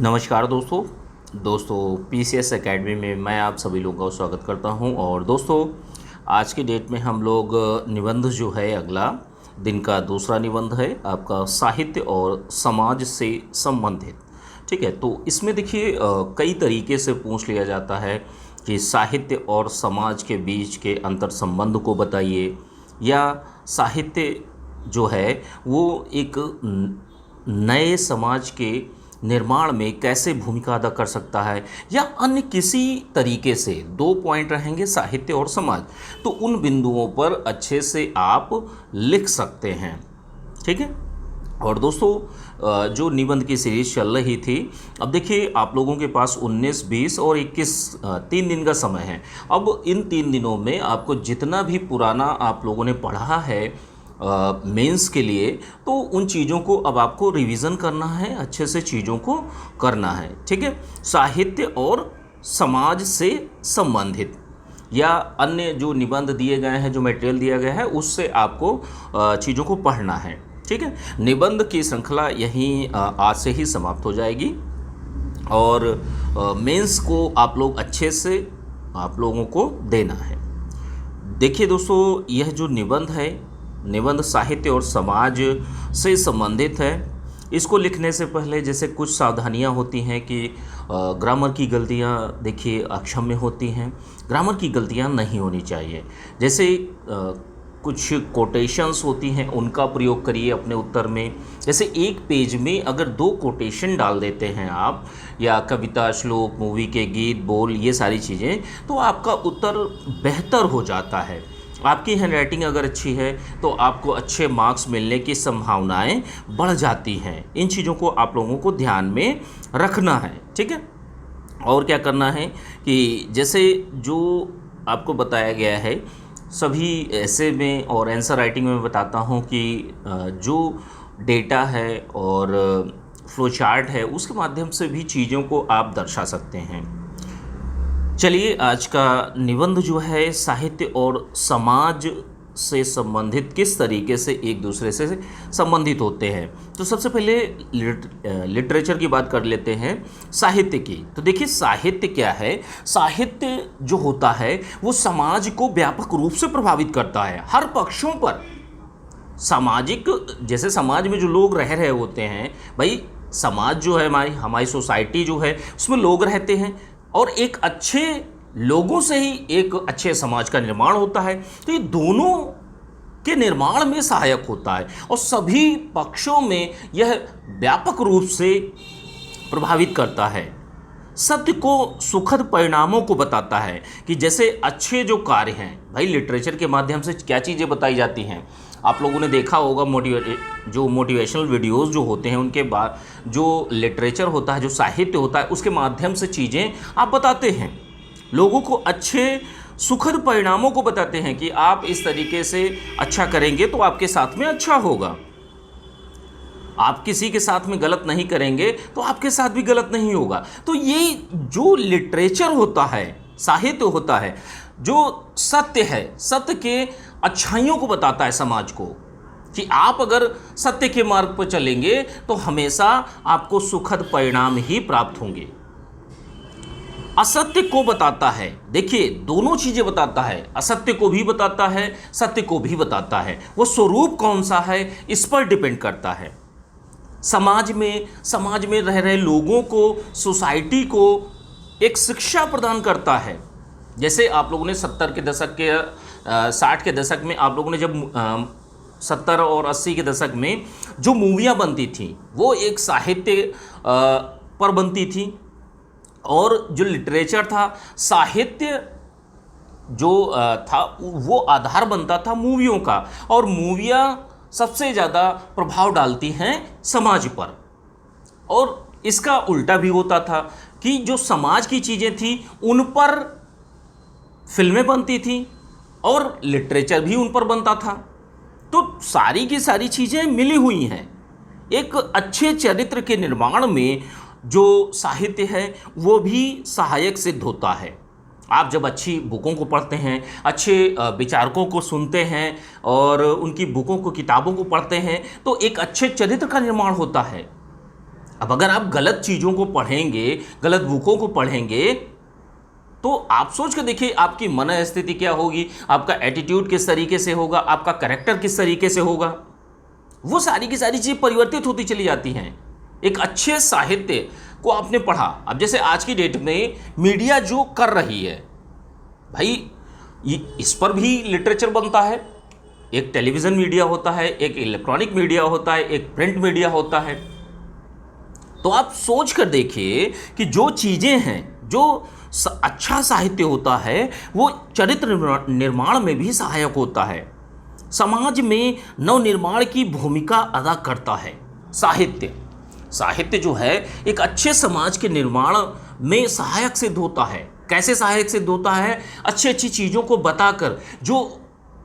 नमस्कार दोस्तों PCS academy में मैं आप सभी लोगों का स्वागत करता हूं। और दोस्तों, आज की डेट में हम लोग निबंध जो है, अगला दिन का दूसरा निबंध है आपका साहित्य और समाज से संबंधित। ठीक है, तो इसमें देखिए कई तरीके से पूछ लिया जाता है कि साहित्य और समाज के बीच के अंतर संबंध को बताइए, या साहित्य जो है वो एक नए समाज के निर्माण में कैसे भूमिका अदा कर सकता है, या अन्य किसी तरीके से। दो पॉइंट रहेंगे, साहित्य और समाज, तो उन बिंदुओं पर अच्छे से आप लिख सकते हैं। ठीक है। और दोस्तों, जो निबंध की सीरीज चल रही थी, अब देखिए आप लोगों के पास 19, 20 और 21 3 दिन का समय है। अब इन 3 दिनों में आपको जितना भी पुराना आप लोगों ने पढ़ा है मेंस के लिए, तो उन चीज़ों को अब आपको रिवीजन करना है, अच्छे से चीज़ों को करना है। ठीक है। साहित्य और समाज से संबंधित या अन्य जो निबंध दिए गए हैं, जो मटेरियल दिया गया है, उससे आपको चीज़ों को पढ़ना है। ठीक है। निबंध की श्रृंखला यहीं आज से ही समाप्त हो जाएगी, और मेंस को आप लोग अच्छे से आप लोगों को देना है। देखिए दोस्तों, यह जो निबंध है, निबंध साहित्य और समाज से संबंधित है। इसको लिखने से पहले जैसे कुछ सावधानियां होती हैं कि ग्रामर की गलतियां देखिए अक्षम्य होती हैं, ग्रामर की गलतियां नहीं होनी चाहिए। जैसे कुछ कोटेशंस होती हैं, उनका प्रयोग करिए अपने उत्तर में। जैसे एक पेज में अगर 2 कोटेशन डाल देते हैं आप, या कविता, श्लोक, मूवी के गीत, बोल, ये सारी चीज़ें, तो आपका उत्तर बेहतर हो जाता है। आपकी हैंडराइटिंग अगर अच्छी है तो आपको अच्छे मार्क्स मिलने की संभावनाएं बढ़ जाती हैं। इन चीज़ों को आप लोगों को ध्यान में रखना है। ठीक है। और क्या करना है कि जैसे जो आपको बताया गया है, सभी ऐसे में और आंसर राइटिंग में बताता हूँ कि जो डेटा है और फ्लो चार्ट है, उसके माध्यम से भी चीज़ों को आप दर्शा सकते हैं। चलिए, आज का निबंध जो है साहित्य और समाज से संबंधित किस तरीके से एक दूसरे से संबंधित होते हैं। तो सबसे पहले लिटरेचर की बात कर लेते हैं, साहित्य की। तो देखिए, साहित्य क्या है। साहित्य जो होता है वो समाज को व्यापक रूप से प्रभावित करता है, हर पक्षों पर। सामाजिक, जैसे समाज में जो लोग रह रहे होते हैं, भाई समाज जो है, हमारी सोसाइटी जो है, उसमें लोग रहते हैं, और एक अच्छे लोगों से ही एक अच्छे समाज का निर्माण होता है। तो ये दोनों के निर्माण में सहायक होता है, और सभी पक्षों में यह व्यापक रूप से प्रभावित करता है। सत्य को सुखद परिणामों को बताता है, कि जैसे अच्छे जो कार्य हैं, भाई लिटरेचर के माध्यम से क्या चीज़ें बताई जाती हैं। आप लोगों ने देखा होगा जो मोटिवेशनल वीडियोस जो होते हैं, उनके बाद जो लिटरेचर होता है, जो साहित्य होता है, उसके माध्यम से चीज़ें आप बताते हैं, लोगों को अच्छे सुखद परिणामों को बताते हैं कि आप इस तरीके से अच्छा करेंगे तो आपके साथ में अच्छा होगा। आप किसी के साथ में गलत नहीं करेंगे तो आपके साथ भी गलत नहीं होगा। तो ये जो लिटरेचर होता है, साहित्य होता है, जो सत्य है, सत्य के अच्छाइयों को बताता है समाज को, कि आप अगर सत्य के मार्ग पर चलेंगे तो हमेशा आपको सुखद परिणाम ही प्राप्त होंगे। असत्य को बताता है, देखिए दोनों चीजें बताता है, असत्य को भी बताता है, सत्य को भी बताता है। वो स्वरूप कौन सा है, इस पर डिपेंड करता है। समाज में रह रहे लोगों को, सोसाइटी को एक शिक्षा प्रदान करता है। जैसे आप लोगों ने 70 के दशक के 60 के दशक में आप लोगों ने जब 70 और 80 के दशक में जो मूवियाँ बनती थी, वो एक साहित्य पर बनती थी, और जो लिटरेचर था, साहित्य जो था, वो आधार बनता था मूवियों का। और मूवियाँ सबसे ज़्यादा प्रभाव डालती हैं समाज पर। और इसका उल्टा भी होता था कि जो समाज की चीज़ें थी उन पर फिल्में बनती थी, और लिटरेचर भी उन पर बनता था। तो सारी की सारी चीज़ें मिली हुई हैं। एक अच्छे चरित्र के निर्माण में जो साहित्य है वो भी सहायक सिद्ध होता है। आप जब अच्छी बुकों को पढ़ते हैं, अच्छे विचारकों को सुनते हैं और उनकी बुकों को, किताबों को पढ़ते हैं, तो एक अच्छे चरित्र का निर्माण होता है। अब अगर आप गलत चीज़ों को पढ़ेंगे, गलत बुकों को पढ़ेंगे, तो आप सोच कर देखिए आपकी मन स्थिति क्या होगी, आपका एटीट्यूड किस तरीके से होगा, आपका कैरेक्टर किस तरीके से होगा। वो सारी की सारी चीज़ परिवर्तित होती चली जाती हैं। एक अच्छे साहित्य को आपने पढ़ा। अब जैसे आज की डेट में मीडिया जो कर रही है भाई, इस पर भी लिटरेचर बनता है। एक टेलीविज़न मीडिया होता है, एक इलेक्ट्रॉनिक मीडिया होता है, एक प्रिंट मीडिया होता है। तो आप सोच कर देखिए कि जो चीज़ें हैं, जो अच्छा साहित्य होता है वो चरित्र निर्माण में भी सहायक होता है, समाज में नवनिर्माण की भूमिका अदा करता है। साहित्य जो है एक अच्छे समाज के निर्माण में सहायक सिद्ध होता है। कैसे सहायक सिद्ध होता है? अच्छी चीज़ों को बताकर, जो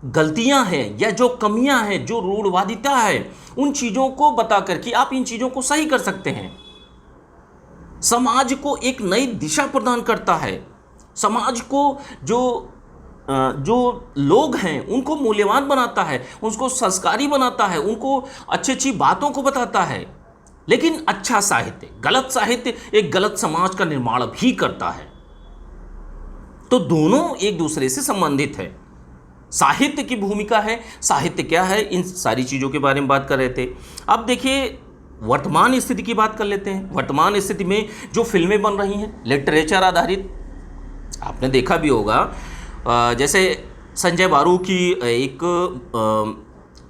गलतियां हैं या जो कमियां हैं, जो रूढ़वादिता है, उन चीज़ों को बताकर कि आप इन चीज़ों को सही कर सकते हैं। समाज को एक नई दिशा प्रदान करता है। समाज को जो लोग हैं उनको मूल्यवान बनाता है, उनको संस्कारी बनाता है, उनको अच्छी बातों को बताता है। लेकिन अच्छा साहित्य, गलत साहित्य एक गलत समाज का निर्माण भी करता है। तो दोनों एक दूसरे से संबंधित है। साहित्य की भूमिका है, साहित्य क्या है, इन सारी चीज़ों के बारे में बात कर रहे थे। अब देखिए वर्तमान स्थिति की बात कर लेते हैं। वर्तमान स्थिति में जो फिल्में बन रही हैं लिटरेचर आधारित, आपने देखा भी होगा। जैसे संजय बारू की एक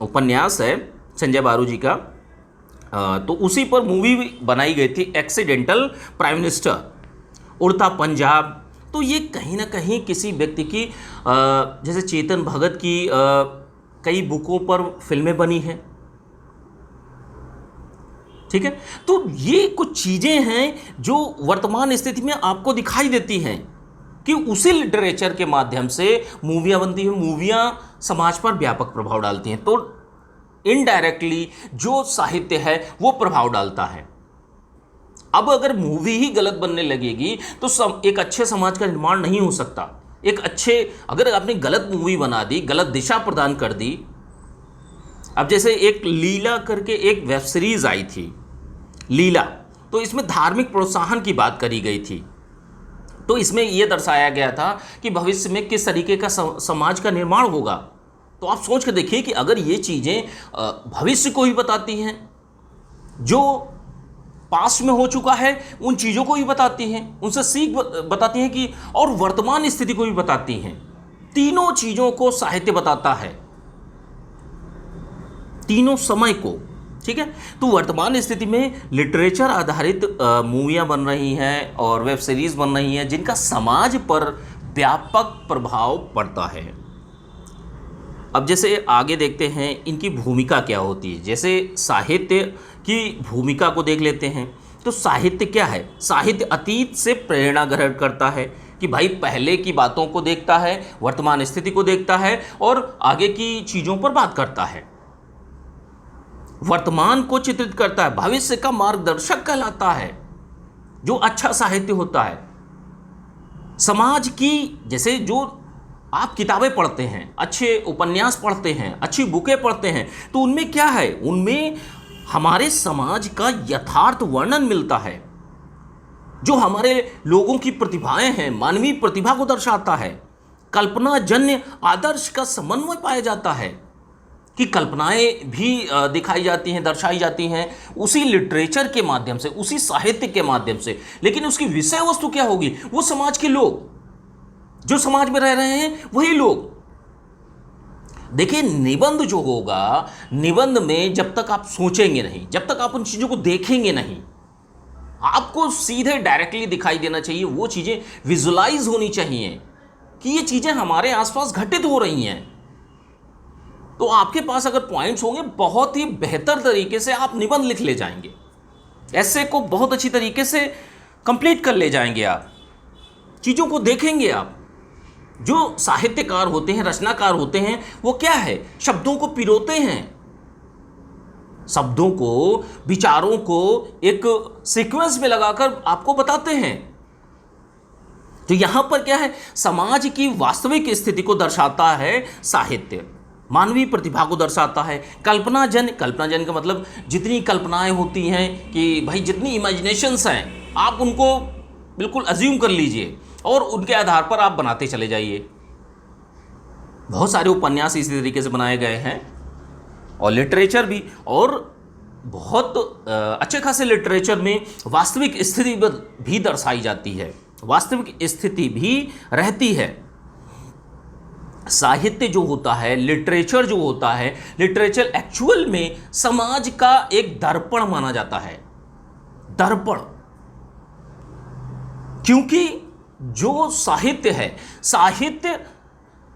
उपन्यास है संजय बारू जी का, तो उसी पर मूवी बनाई गई थी एक्सीडेंटल प्राइम मिनिस्टर, उड़ता पंजाब। तो ये कहीं ना कहीं किसी व्यक्ति की जैसे चेतन भगत की कई बुकों पर फिल्में बनी हैं, ठीक है। तो ये कुछ चीज़ें हैं जो वर्तमान स्थिति में आपको दिखाई देती हैं कि उसी लिटरेचर के माध्यम से मूवियाँ बनती हैं। मूवियाँ समाज पर व्यापक प्रभाव डालती हैं, तो इनडायरेक्टली जो साहित्य है वो प्रभाव डालता है। अब अगर मूवी ही गलत बनने लगेगी तो एक अच्छे समाज का निर्माण नहीं हो सकता। अगर आपने गलत मूवी बना दी, गलत दिशा प्रदान कर दी। अब जैसे एक लीला करके एक वेब सीरीज आई थी लीला, तो इसमें धार्मिक प्रोत्साहन की बात करी गई थी। तो इसमें यह दर्शाया गया था कि भविष्य में किस तरीके का समाज का निर्माण होगा। तो आप सोच कर देखिए कि अगर ये चीज़ें भविष्य को ही बताती हैं, जो पास्ट में हो चुका है उन चीज़ों को भी बताती हैं, उनसे सीख बताती हैं कि, और वर्तमान स्थिति को भी बताती हैं। तीनों चीज़ों को साहित्य बताता है, तीनों समय को, ठीक है। तो वर्तमान स्थिति में लिटरेचर आधारित मूवियाँ बन रही हैं और वेब सीरीज़ बन रही हैं जिनका समाज पर व्यापक प्रभाव पड़ता है। अब जैसे आगे देखते हैं इनकी भूमिका क्या होती है। जैसे साहित्य की भूमिका को देख लेते हैं। तो साहित्य क्या है? साहित्य अतीत से प्रेरणा ग्रहण करता है कि भाई पहले की बातों को देखता है, वर्तमान स्थिति को देखता है और आगे की चीज़ों पर बात करता है। वर्तमान को चित्रित करता है, भविष्य का मार्गदर्शक कहलाता है जो अच्छा साहित्य होता है। समाज की, जैसे जो आप किताबें पढ़ते हैं, अच्छे उपन्यास पढ़ते हैं, अच्छी बुकें पढ़ते हैं, तो उनमें क्या है? उनमें हमारे समाज का यथार्थ वर्णन मिलता है, जो हमारे लोगों की प्रतिभाएं हैं, मानवीय प्रतिभा को दर्शाता है। कल्पना जन्य आदर्श का समन्वय पाया जाता है कि कल्पनाएं भी दिखाई जाती हैं, दर्शाई जाती हैं उसी लिटरेचर के माध्यम से, उसी साहित्य के माध्यम से। लेकिन उसकी विषय वस्तु क्या होगी? वो समाज के लोग, जो समाज में रह रहे हैं वही लोग। देखिए निबंध जो होगा, निबंध में जब तक आप सोचेंगे नहीं, जब तक आप उन चीज़ों को देखेंगे नहीं, आपको सीधे डायरेक्टली दिखाई देना चाहिए, वो चीज़ें विजुलाइज होनी चाहिए कि ये चीज़ें हमारे आसपास घटित हो रही हैं। तो आपके पास अगर पॉइंट्स होंगे, बहुत ही बेहतर तरीके से आप निबंध लिख ले जाएंगे, ऐसे को बहुत अच्छी तरीके से कंप्लीट कर ले जाएंगे। आप चीज़ों को देखेंगे। आप जो साहित्यकार होते हैं, रचनाकार होते हैं, वो क्या है? शब्दों को पिरोते हैं, शब्दों को, विचारों को एक सीक्वेंस में लगाकर आपको बताते हैं। तो यहां पर क्या है? समाज की वास्तविक स्थिति को दर्शाता है साहित्य। मानवीय प्रतिभा को दर्शाता है। कल्पना जन का मतलब जितनी कल्पनाएं होती हैं कि भाई जितनी इमेजिनेशंस हैं आप उनको बिल्कुल अज्यूम कर लीजिए और उनके आधार पर आप बनाते चले जाइए। बहुत सारे उपन्यास इसी तरीके से बनाए गए हैं और लिटरेचर भी, और बहुत अच्छे खासे लिटरेचर में वास्तविक स्थिति भी दर्शाई जाती है, वास्तविक स्थिति भी रहती है। साहित्य जो होता है, लिटरेचर जो होता है, लिटरेचर एक्चुअल में समाज का एक दर्पण माना जाता है। दर्पण, क्योंकि जो साहित्य है, साहित्य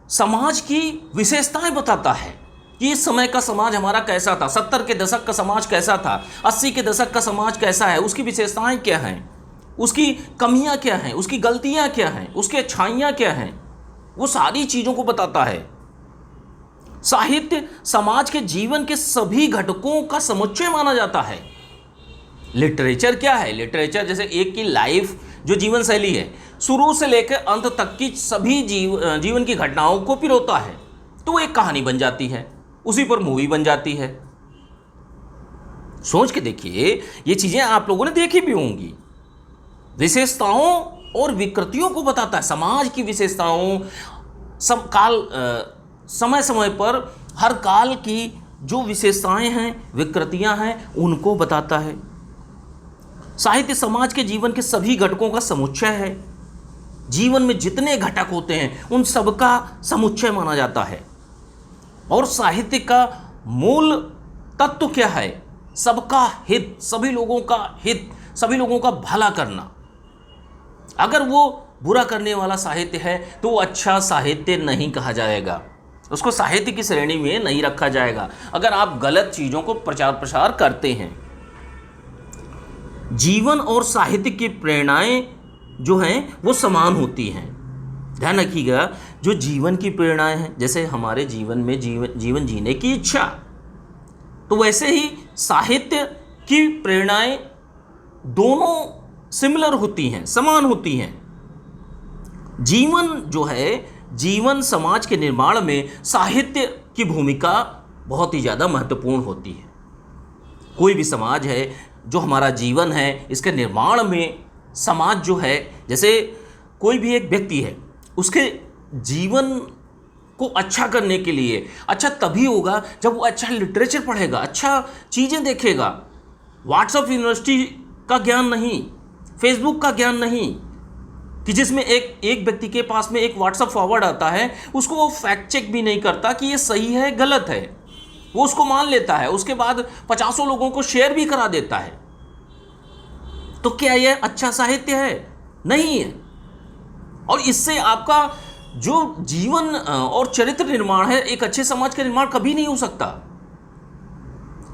समाज की विशेषताएं बताता है कि इस समय का समाज हमारा कैसा था, 70 के दशक का समाज कैसा था, 80 के दशक का समाज कैसा है, उसकी विशेषताएं क्या हैं, उसकी कमियां क्या हैं, उसकी गलतियां क्या हैं, उसकी अच्छाइयां क्या हैं, वो सारी चीज़ों को बताता है। साहित्य समाज के जीवन के सभी घटकों का समुच्चय माना जाता है। लिटरेचर क्या है? लिटरेचर जैसे एक की लाइफ, जो जीवन शैली है, शुरू से लेकर अंत तक की सभी जीवन की घटनाओं को पिरोता है, तो वो एक कहानी बन जाती है, उसी पर मूवी बन जाती है। सोच के देखिए, ये चीज़ें आप लोगों ने देखी भी होंगी। विशेषताओं और विकृतियों को बताता है, समाज की विशेषताओं, समय समय पर हर काल की जो विशेषताएं हैं, विकृतियां हैं, उनको बताता है। साहित्य समाज के जीवन के सभी घटकों का समुच्चय है। जीवन में जितने घटक होते हैं उन सबका समुच्चय माना जाता है। और साहित्य का मूल तत्व क्या है? सबका हित, सभी लोगों का हित, सभी लोगों का भला करना। अगर वो बुरा करने वाला साहित्य है तो वो अच्छा साहित्य नहीं कहा जाएगा, उसको साहित्य की श्रेणी में नहीं रखा जाएगा। अगर आप गलत चीज़ों को प्रचार प्रसार करते हैं। जीवन और साहित्य की प्रेरणाएं जो हैं वो समान होती हैं। ध्यान रखिएगा, जो जीवन की प्रेरणाएं हैं, जैसे हमारे जीवन में जीवन जीने की इच्छा, तो वैसे ही साहित्य की प्रेरणाएं दोनों सिमिलर होती हैं, समान होती हैं। जीवन जो है, जीवन समाज के निर्माण में साहित्य की भूमिका बहुत ही ज़्यादा महत्वपूर्ण होती है। कोई भी समाज है, जो हमारा जीवन है, इसके निर्माण में समाज जो है, जैसे कोई भी एक व्यक्ति है, उसके जीवन को अच्छा करने के लिए अच्छा तभी होगा जब वो अच्छा लिटरेचर पढ़ेगा, अच्छा चीज़ें देखेगा। व्हाट्सएप यूनिवर्सिटी का ज्ञान नहीं, फेसबुक का ज्ञान नहीं, कि जिसमें एक व्यक्ति के पास में एक व्हाट्सएप फॉरवर्ड आता है, उसको वो फैक्ट चेक भी नहीं करता कि ये सही है गलत है, वो उसको मान लेता है, उसके बाद 50 लोगों को शेयर भी करा देता है। तो क्या यह अच्छा साहित्य है? नहीं है। और इससे आपका जो जीवन और चरित्र निर्माण है, एक अच्छे समाज का निर्माण कभी नहीं हो सकता।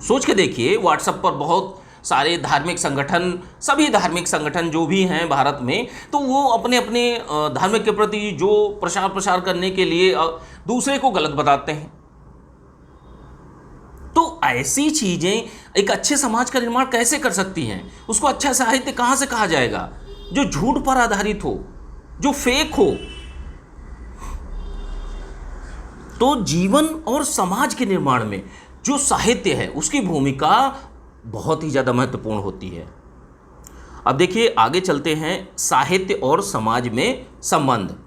सोच के देखिए, व्हाट्सएप पर बहुत सारे धार्मिक संगठन, सभी धार्मिक संगठन जो भी हैं भारत में, तो वो अपने अपने धार्मिक के प्रति जो प्रसार करने के लिए दूसरे को गलत बताते हैं। तो ऐसी चीज़ें एक अच्छे समाज का निर्माण कैसे कर सकती हैं? उसको अच्छा साहित्य कहाँ से कहा जाएगा? जो झूठ पर आधारित हो, जो फेक हो। तो जीवन और समाज के निर्माण में जो साहित्य है, उसकी भूमिका बहुत ही ज़्यादा महत्वपूर्ण होती है। अब देखिए, आगे चलते हैं, साहित्य और समाज में संबंध।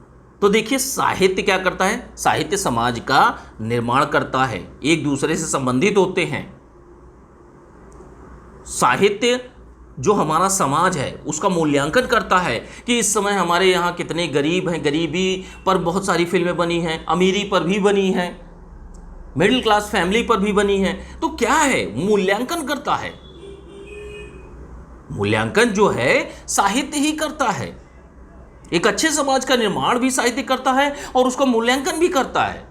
तो देखिए, साहित्य क्या करता है? साहित्य समाज का निर्माण करता है, एक दूसरे से संबंधित होते हैं। साहित्य जो हमारा समाज है उसका मूल्यांकन करता है कि इस समय हमारे यहाँ कितने गरीब हैं, गरीबी पर बहुत सारी फिल्में बनी हैं, अमीरी पर भी बनी हैं, मिडिल क्लास फैमिली पर भी बनी है। तो क्या है? मूल्यांकन करता है। मूल्यांकन जो है साहित्य ही करता है। एक अच्छे समाज का निर्माण भी साहित्य करता है और उसका मूल्यांकन भी करता है।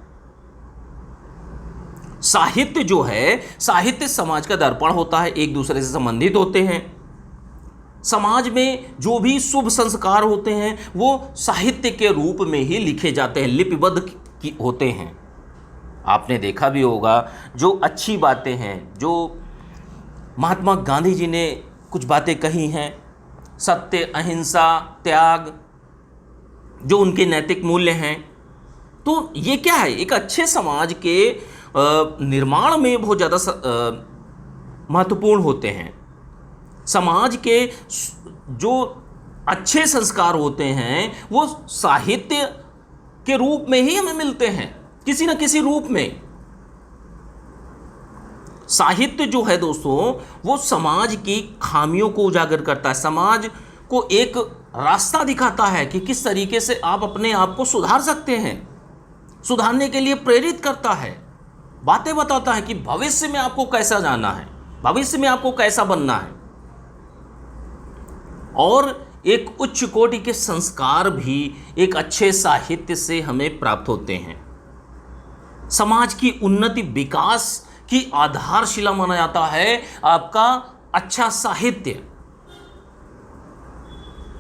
साहित्य जो है, साहित्य समाज का दर्पण होता है, एक दूसरे से संबंधित होते हैं। समाज में जो भी शुभ संस्कार होते हैं वो साहित्य के रूप में ही लिखे जाते हैं, लिपिबद्ध होते हैं। आपने देखा भी होगा, जो अच्छी बातें हैं, जो महात्मा गांधी जी ने कुछ बातें कही हैं, सत्य, अहिंसा, त्याग, जो उनके नैतिक मूल्य हैं, तो ये क्या है? एक अच्छे समाज के निर्माण में बहुत ज़्यादा महत्वपूर्ण होते हैं। समाज के जो अच्छे संस्कार होते हैं वो साहित्य के रूप में ही हमें मिलते हैं, किसी न किसी रूप में। साहित्य जो है दोस्तों वो समाज की खामियों को उजागर करता है, समाज को एक रास्ता दिखाता है कि किस तरीके से आप अपने आप को सुधार सकते हैं, सुधारने के लिए प्रेरित करता है, बातें बताता है कि भविष्य में आपको कैसा जाना है, भविष्य में आपको कैसा बनना है। और एक उच्च कोटि के संस्कार भी एक अच्छे साहित्य से हमें प्राप्त होते हैं। समाज की उन्नति विकास की आधारशिला माना जाता है आपका अच्छा साहित्य।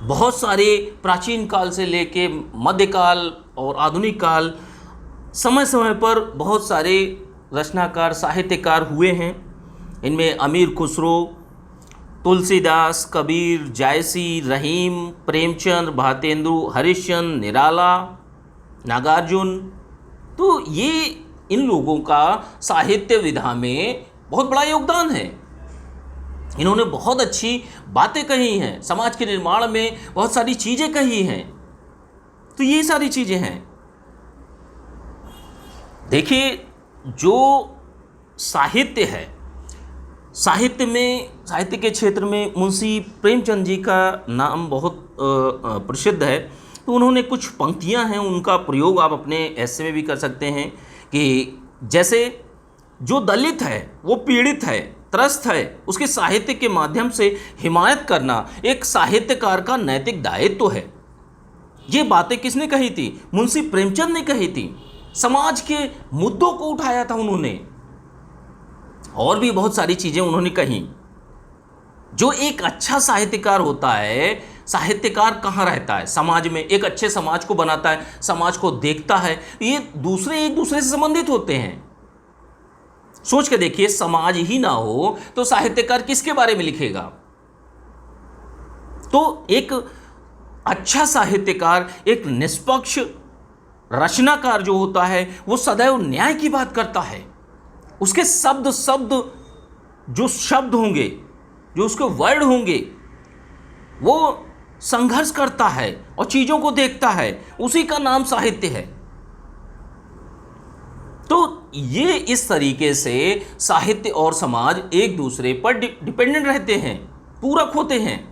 बहुत सारे प्राचीन काल से लेके मध्यकाल और आधुनिक काल समय समय पर बहुत सारे रचनाकार साहित्यकार हुए हैं। इनमें अमीर खुसरो, तुलसीदास, कबीर, जायसी, रहीम, प्रेमचंद, भारतेंदु हरिश्चंद्र, निराला, नागार्जुन, तो ये इन लोगों का साहित्य विधा में बहुत बड़ा योगदान है। इन्होंने बहुत अच्छी बातें कही हैं, समाज के निर्माण में बहुत सारी चीज़ें कही हैं। तो ये सारी चीज़ें हैं। देखिए, जो साहित्य है, साहित्य के क्षेत्र में मुंशी प्रेमचंद जी का नाम बहुत प्रसिद्ध है। तो उन्होंने कुछ पंक्तियां हैं, उनका प्रयोग आप अपने ऐसे में भी कर सकते हैं कि जैसे जो दलित है, वो पीड़ित है, त्रस्त है, उसके साहित्य के माध्यम से हिमायत करना एक साहित्यकार का नैतिक दायित्व है। ये बातें किसने कही थी? मुंशी प्रेमचंद ने कही थी। समाज के मुद्दों को उठाया था उन्होंने, और भी बहुत सारी चीज़ें उन्होंने कही। जो एक अच्छा साहित्यकार होता है, साहित्यकार कहाँ रहता है? समाज में। एक अच्छे समाज को बनाता है, समाज को देखता है। ये दूसरे एक दूसरे से संबंधित होते हैं। सोच के देखिए, समाज ही ना हो तो साहित्यकार किसके बारे में लिखेगा? तो एक अच्छा साहित्यकार, एक निष्पक्ष रचनाकार जो होता है, वो सदैव न्याय की बात करता है। उसके जो शब्द होंगे, जो उसके वर्ड होंगे, वो संघर्ष करता है और चीज़ों को देखता है। उसी का नाम साहित्य है। तो ये इस तरीके से साहित्य और समाज एक दूसरे पर डिपेंडेंट रहते हैं, पूरक होते हैं।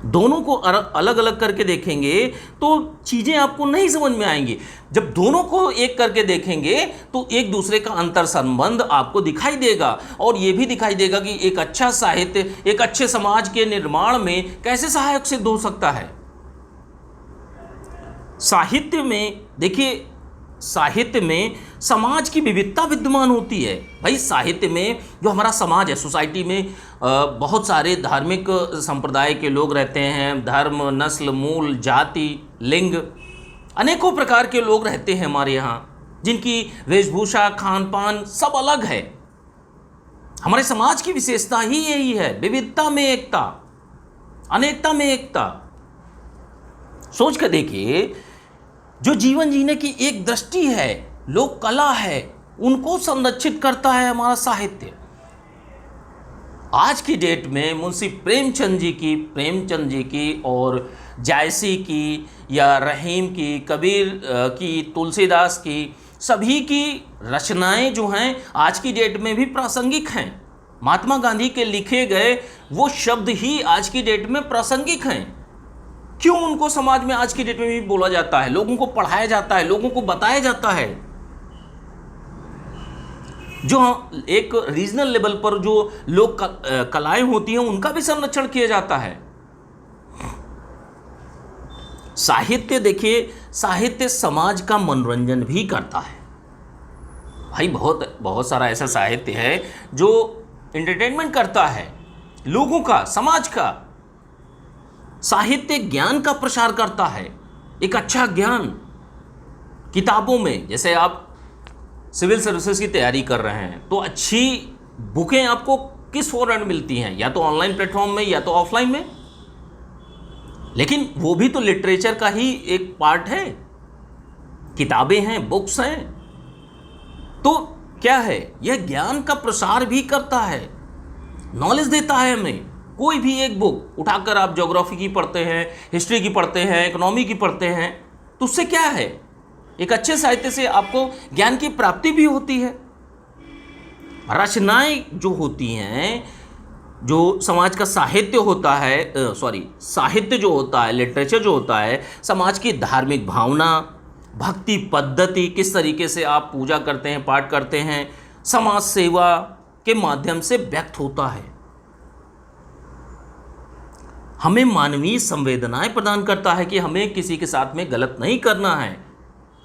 दोनों को अलग अलग करके देखेंगे तो चीज़ें आपको नहीं समझ में आएंगी। जब दोनों को एक करके देखेंगे तो एक दूसरे का अंतर संबंध आपको दिखाई देगा, और ये भी दिखाई देगा कि एक अच्छा साहित्य एक अच्छे समाज के निर्माण में कैसे सहायक सिद्ध हो सकता है। साहित्य में देखिए, साहित्य में समाज की विविधता विद्यमान होती है। भाई, साहित्य में जो हमारा समाज है, सोसाइटी में बहुत सारे धार्मिक संप्रदाय के लोग रहते हैं। धर्म, नस्ल, मूल, जाति, लिंग, अनेकों प्रकार के लोग रहते हैं हमारे यहाँ, जिनकी वेशभूषा, खान पान सब अलग है। हमारे समाज की विशेषता ही यही है, विविधता में एकता, अनेकता में एकता। सोच कर देखिए, जो जीवन जीने की एक दृष्टि है, लोक कला है, उनको संरक्षित करता है हमारा साहित्य। आज की डेट में मुंशी प्रेमचंद जी की और जायसी की या रहीम की, कबीर की, तुलसीदास की, सभी की रचनाएं जो हैं आज की डेट में भी प्रासंगिक हैं। महात्मा गांधी के लिखे गए वो शब्द ही आज की डेट में प्रासंगिक हैं। क्यों उनको समाज में आज की डेट में भी बोला जाता है, लोगों को पढ़ाया जाता है, लोगों को बताया जाता है। जो एक रीजनल लेवल पर जो लोक कलाएं होती हैं, उनका भी संरक्षण किया जाता है। साहित्य देखिए, साहित्य समाज का मनोरंजन भी करता है। भाई, बहुत सारा ऐसा साहित्य है जो एंटरटेनमेंट करता है लोगों का, समाज का। साहित्य ज्ञान का प्रसार करता है, एक अच्छा ज्ञान। किताबों में, जैसे आप सिविल सर्विसेज की तैयारी कर रहे हैं तो अच्छी बुकें आपको किस फॉर्मेट में मिलती हैं? या तो ऑनलाइन प्लेटफॉर्म में या तो ऑफलाइन में। लेकिन वो भी तो लिटरेचर का ही एक पार्ट है। किताबें हैं, बुक्स हैं। तो क्या है, यह ज्ञान का प्रसार भी करता है, नॉलेज देता है हमें। कोई भी एक बुक उठाकर आप ज्योग्राफी की पढ़ते हैं, हिस्ट्री की पढ़ते हैं, इकोनॉमी की पढ़ते हैं, तो उससे क्या है, एक अच्छे साहित्य से आपको ज्ञान की प्राप्ति भी होती है। रचनाएं जो होती हैं, जो समाज का साहित्य होता है, साहित्य जो होता है, लिटरेचर जो होता है, समाज की धार्मिक भावना, भक्ति पद्धति, किस तरीके से आप पूजा करते हैं, पाठ करते हैं, समाज सेवा के माध्यम से व्यक्त होता है। हमें मानवीय संवेदनाएं प्रदान करता है कि हमें किसी के साथ में गलत नहीं करना है।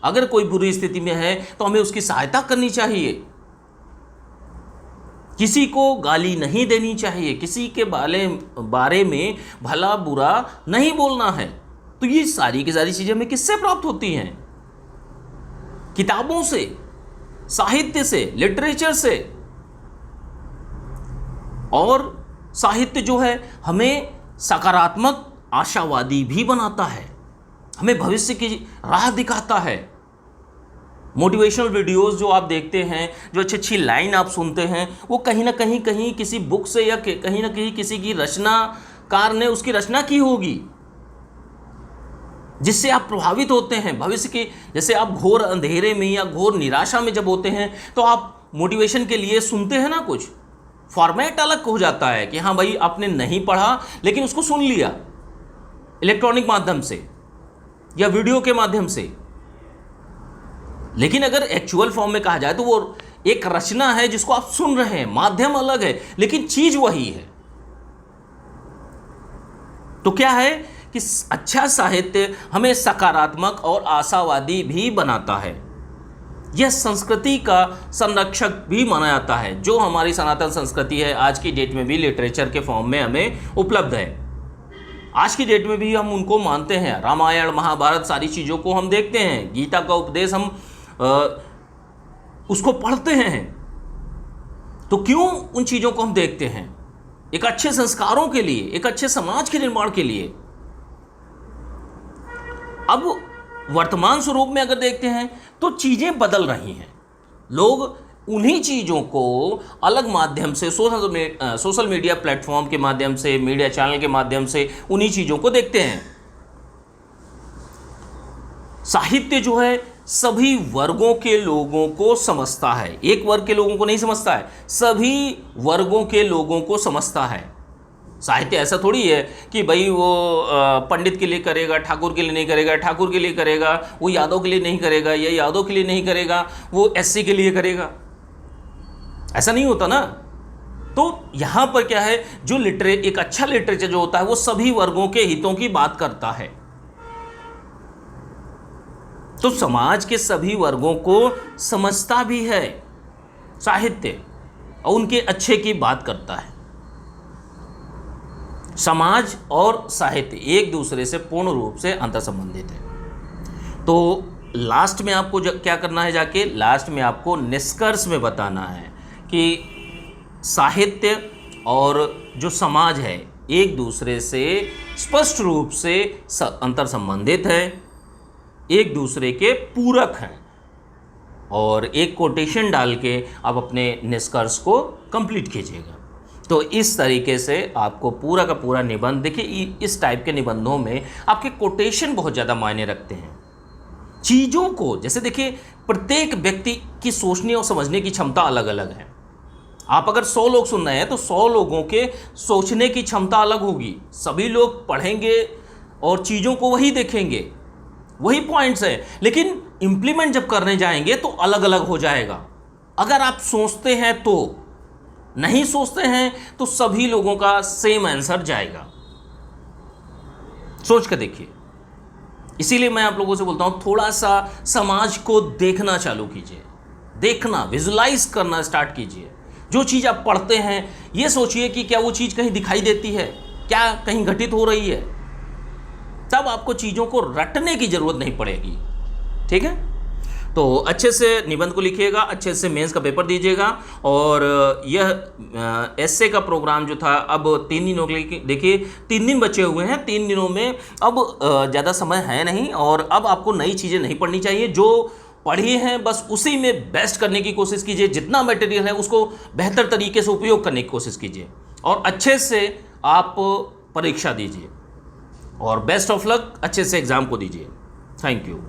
अगर कोई बुरी स्थिति में है तो हमें उसकी सहायता करनी चाहिए, किसी को गाली नहीं देनी चाहिए, किसी के बारे में भला बुरा नहीं बोलना है। तो ये सारी की सारी चीज़ें हमें किससे प्राप्त होती हैं? किताबों से, साहित्य से, लिटरेचर से। और साहित्य जो है हमें सकारात्मक, आशावादी भी बनाता है, हमें भविष्य की राह दिखाता है। मोटिवेशनल वीडियोस जो आप देखते हैं, जो अच्छी अच्छी लाइन आप सुनते हैं, वो कहीं ना कहीं किसी बुक से या कहीं ना कहीं किसी की रचनाकार ने उसकी रचना की होगी, जिससे आप प्रभावित होते हैं भविष्य के। जैसे आप घोर अंधेरे में या घोर निराशा में जब होते हैं तो आप मोटिवेशन के लिए सुनते हैं ना, कुछ फॉर्मेट अलग हो जाता है कि हाँ भाई आपने नहीं पढ़ा लेकिन उसको सुन लिया इलेक्ट्रॉनिक माध्यम से या वीडियो के माध्यम से। लेकिन अगर एक्चुअल फॉर्म में कहा जाए तो वो एक रचना है जिसको आप सुन रहे हैं, माध्यम अलग है लेकिन चीज वही है। तो क्या है कि अच्छा साहित्य हमें सकारात्मक और आशावादी भी बनाता है। यह संस्कृति का संरक्षक भी माना जाता है। जो हमारी सनातन संस्कृति है आज की डेट में भी लिटरेचर के फॉर्म में हमें उपलब्ध है। आज की डेट में भी हम उनको मानते हैं। रामायण, महाभारत, सारी चीज़ों को हम देखते हैं। गीता का उपदेश हम उसको पढ़ते हैं। तो क्यों उन चीज़ों को हम देखते हैं? एक अच्छे संस्कारों के लिए, एक अच्छे समाज के निर्माण के लिए। अब वर्तमान स्वरूप में अगर देखते हैं तो चीज़ें बदल रही हैं। लोग उन्हीं चीज़ों को अलग माध्यम से, सोशल मीडिया प्लेटफॉर्म के माध्यम से, मीडिया चैनल के माध्यम से उन्हीं चीज़ों को देखते हैं। साहित्य जो है सभी वर्गों के लोगों को समझता है, एक वर्ग के लोगों को नहीं समझता है, सभी वर्गों के लोगों को समझता है। साहित्य ऐसा थोड़ी है कि भाई वो पंडित के लिए करेगा, ठाकुर के लिए नहीं करेगा, ठाकुर के लिए करेगा, वो यादव के लिए नहीं करेगा, या यादव के लिए नहीं करेगा, वो एससी के लिए करेगा। ऐसा नहीं होता ना। तो यहाँ पर क्या है, जो एक अच्छा लिटरेचर जो होता है वो सभी वर्गों के हितों की बात करता है। तो समाज के सभी वर्गों को समझता भी है साहित्य और उनके अच्छे की बात करता है। समाज और साहित्य एक दूसरे से पूर्ण रूप से अंतर संबंधित है। तो लास्ट में आपको क्या करना है, जाके लास्ट में आपको निष्कर्ष में बताना है कि साहित्य और जो समाज है एक दूसरे से स्पष्ट रूप से अंतर संबंधित है, एक दूसरे के पूरक हैं। और एक कोटेशन डाल के आप अपने निष्कर्ष को कंप्लीट कीजिएगा। तो इस तरीके से आपको पूरा का पूरा निबंध, देखिए इस टाइप के निबंधों में आपके कोटेशन बहुत ज़्यादा मायने रखते हैं। चीज़ों को, जैसे देखिए प्रत्येक व्यक्ति की सोचने और समझने की क्षमता अलग अलग है। आप अगर 100 लोग सुन रहे हैं तो 100 लोगों के सोचने की क्षमता अलग होगी। सभी लोग पढ़ेंगे और चीज़ों को वही देखेंगे, वही पॉइंट्स हैं, लेकिन इम्प्लीमेंट जब करने जाएंगे तो अलग अलग हो जाएगा। अगर आप सोचते हैं तो, नहीं सोचते हैं तो सभी लोगों का सेम आंसर जाएगा। सोच कर देखिए। इसीलिए मैं आप लोगों से बोलता हूं, थोड़ा सा समाज को देखना चालू कीजिए, देखना, विजुलाइज करना स्टार्ट कीजिए। जो चीज़ आप पढ़ते हैं ये सोचिए कि क्या वो चीज़ कहीं दिखाई देती है, क्या कहीं घटित हो रही है। तब आपको चीज़ों को रटने की ज़रूरत नहीं पड़ेगी। ठीक है, तो अच्छे से निबंध को लिखिएगा, अच्छे से मेंस का पेपर दीजिएगा। और यह एसए का प्रोग्राम जो था अब 3 दिनों के लिए, देखिए 3 दिन बचे हुए हैं। 3 दिनों में अब ज़्यादा समय है नहीं और अब आपको नई चीज़ें नहीं पढ़नी चाहिए। जो पढ़ी हैं बस उसी में बेस्ट करने की कोशिश कीजिए, जितना मटेरियल है उसको बेहतर तरीके से उपयोग करने की कोशिश कीजिए और अच्छे से आप परीक्षा दीजिए और बेस्ट ऑफ लक, अच्छे से एग्ज़ाम को दीजिए। Thank you.